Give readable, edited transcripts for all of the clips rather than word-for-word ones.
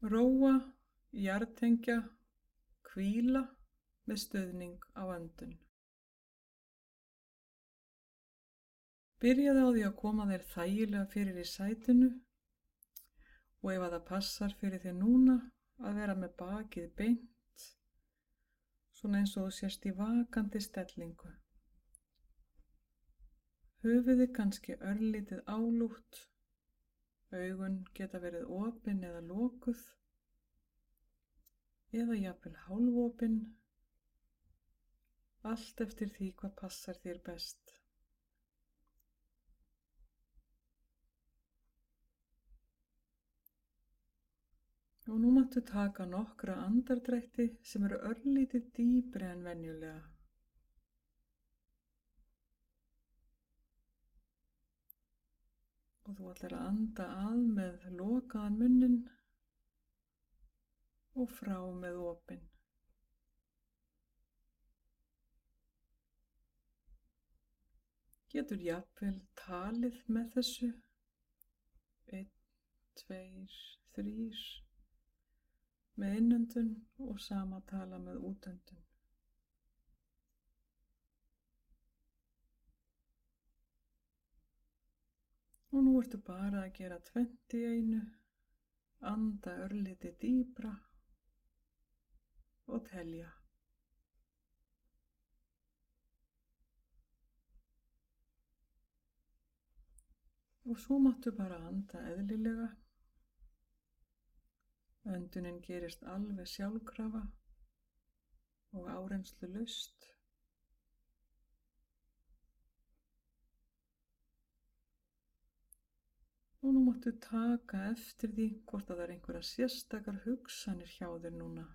Róa, jarðtengja, hvíla með stuðning á öndun. Byrjaðu á því að koma þér þægilega fyrir í sætinu og ef það passar fyrir þig núna að vera með bakið beint, svona eins og þú sést í vakandi stellingu. Höfuðið kannski örlítið álúgt, augun geta verið opin eða lokuð, eða jafnvel hálfopin, allt eftir því hvað passar þér best. Og nú máttu taka nokkra andardrætti sem eru örlítið dýpri en venjulega. Og þú ætlar að anda að með lokaðan munninn og frá með opinn. Getur jafnvel talið með þessu. 1, 2, 3 með innöndun og sama tala með útöndun. Og nú ertu bara að gera 20 í einu, anda örlítið dýpra og telja. Og svo máttu bara anda eðlilega. Öndunin gerist alveg sjálfkrafa og áreynslulaust. Og nú máttu taka eftir því hvort það er einhverjar sérstakar hugsanir hjá þér núna.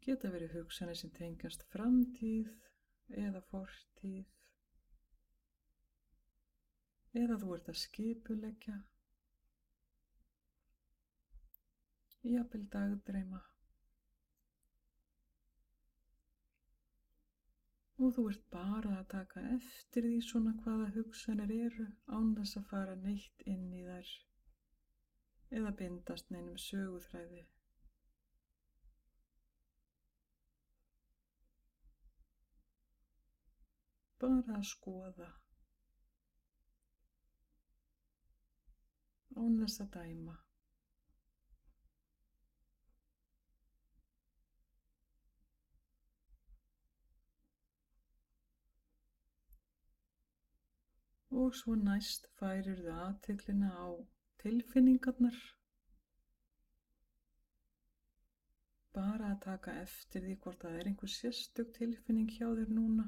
Geta verið hugsanir sem tengjast framtíð eða fortíð. Eða þú ert að skipuleggja. Jafnvel dagdrauma. Og þú ert bara að taka eftir því svona hvaða hugsanir eru án þess að fara neitt inn í þær eða bindast neinum söguþræði. Bara að skoða án þess að dæma. Og svo næst færirðu athyglina á tilfinningarnar. Bara að taka eftir því hvort það er einhver sérstök tilfinning hjá þér núna.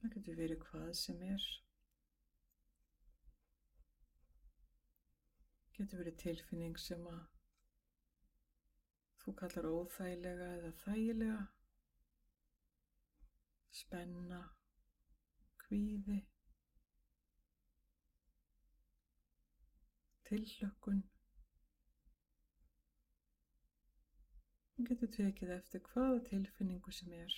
Það getur verið hvað sem er. Getur verið tilfinning sem að þú kallar óþægilega eða þægilega. Spenna, kvíði, tilhlökkun. Þú getur tekið eftir hvaða tilfinningu sem er.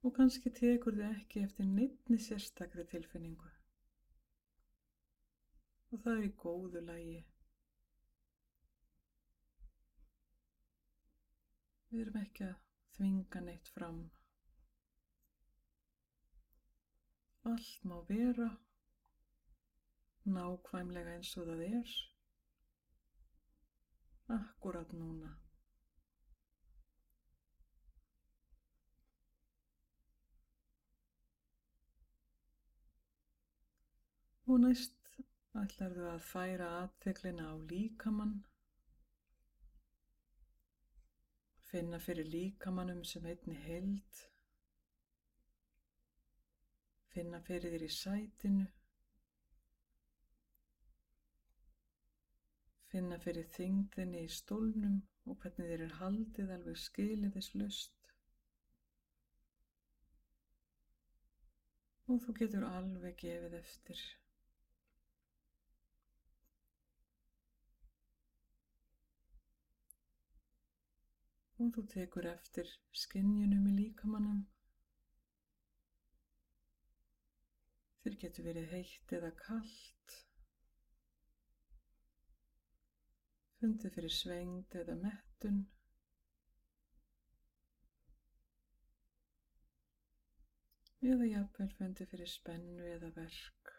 Og kannski tekur þið ekki eftir neinni sérstakri tilfinningu. Og það er í góðu lagi. Við erum ekki að þvinga neitt fram. Allt má vera nákvæmlega eins og það er, akkúrat núna. Og næst ætlarðu að færa athyglina á líkamann. Finna fyrir líkamanum sem einni heild. Finna fyrir þér í sætinu. Finna fyrir þyngdinni í stólnum og hvernig þér er haldið alveg skilyrðislaust. Og þú getur alveg gefið eftir. Og þú tekur eftir skynjunum í líkamanum. Þér getur verið heitt eða kalt. Fundið fyrir svengd eða mettun. Eða jafnvel fundið fyrir spennu eða verk.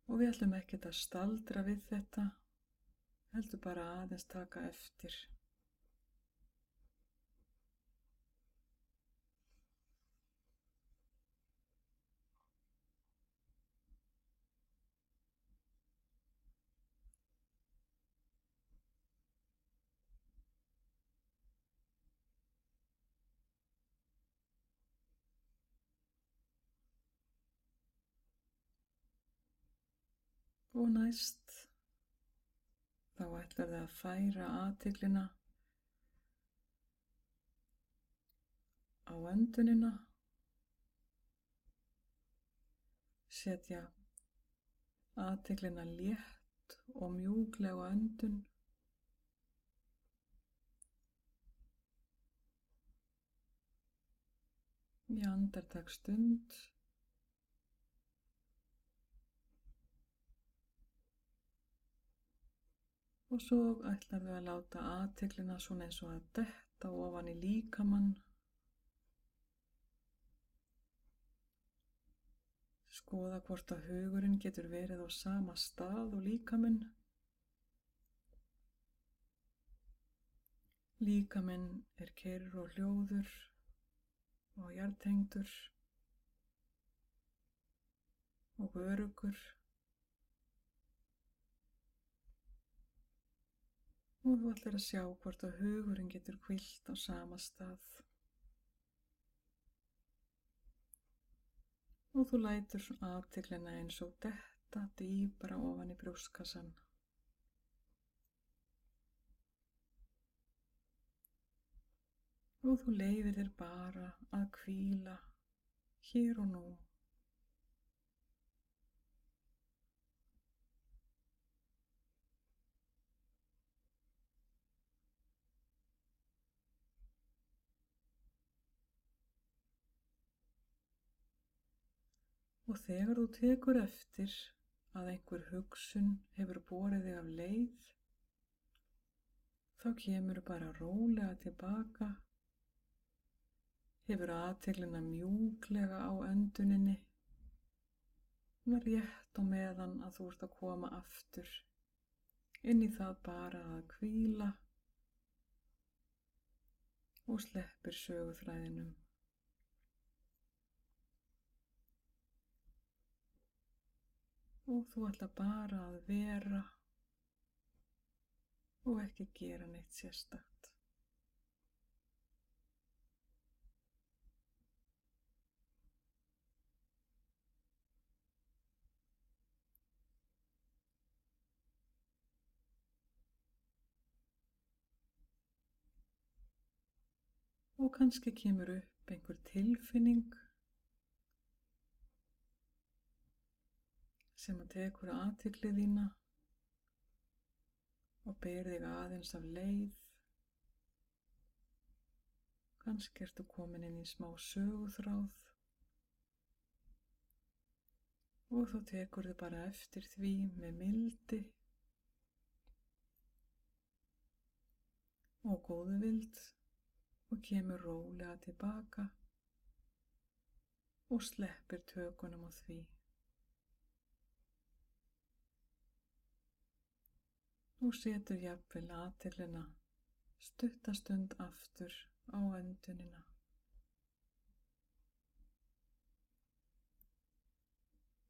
Og við ætlum ekkert að staldra við þetta, heldur bara aðeins taka eftir. Og næst þá ætlar það að færa athyglina á öndunina, setja athyglina létt og mjúklega á öndun, í andartaksstund. Og svo ætlar við að láta athyglina svona eins og að detta ofan í líkamann. Skoða hvort að hugurinn getur verið á sama stað og líkaminn. Líkaminn er kyrr og hljóður og jarðtengdur og öruggur. Og þú ætlar að sjá hvort að hugurinn getur hvílt á sama stað. Og þú lætur athyglina eins og detta dýpra ofan í brjóstkassann. Og þú leyfir þér bara að hvíla hér og nú. Og þegar þú tekur eftir að einhver hugsun hefur borið þig af leið, þá kemur bara rólega tilbaka, hefur athyglina mjúklega á önduninni, rétt á meðan að þú ert að koma aftur inn í það bara að hvíla og sleppir söguþræðinum. Og þú ætlar bara að vera og ekki gera neitt sérstakt. Og kannski kemur upp einhver tilfinning sem að tekur athygli þína og ber þig aðeins af leið. Kannski ertu komin inn í smá söguþráð og þá tekur þið bara eftir því með mildi og góðvild og kemur rólega tilbaka og sleppir tökunum á því. Og setur jafnvel athyglina stutta stund aftur á öndunina.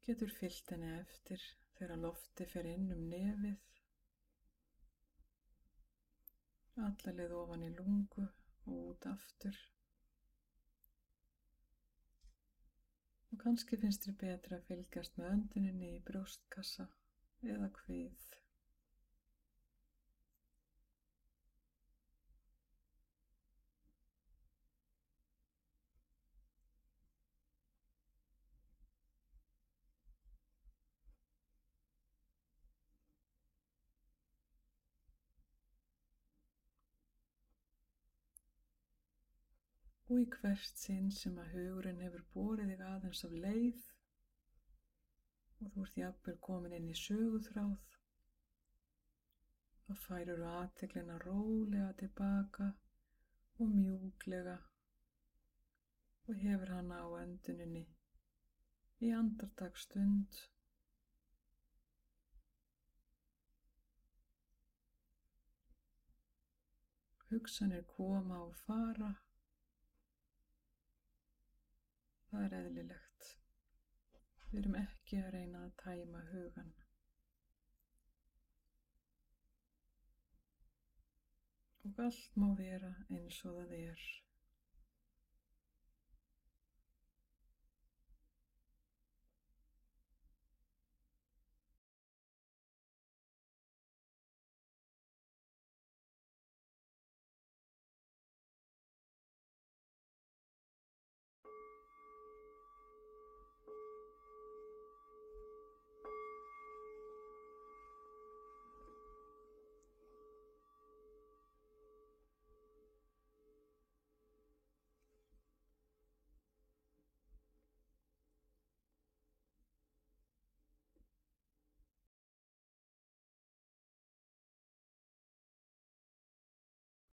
Getur fylgt henni eftir þegar loftið fer inn nefið, alla leið ofan í lungu og út aftur. Og kannski finnst þér betra að fylgjast með önduninni í brjóstkassa eða kvið. Og í hvert sinn sem að hugurinn hefur borið þig aðeins af leið og þú ert jafnvel komin inn í söguþráð, þá færir þú athyglina rólega tilbaka og mjúklega og hefur hana á önduninni í andartaksstund. Hugsanir koma og fara. Það er eðlilegt. Við erum ekki að reyna að tæma hugann. Og allt má vera eins og það er.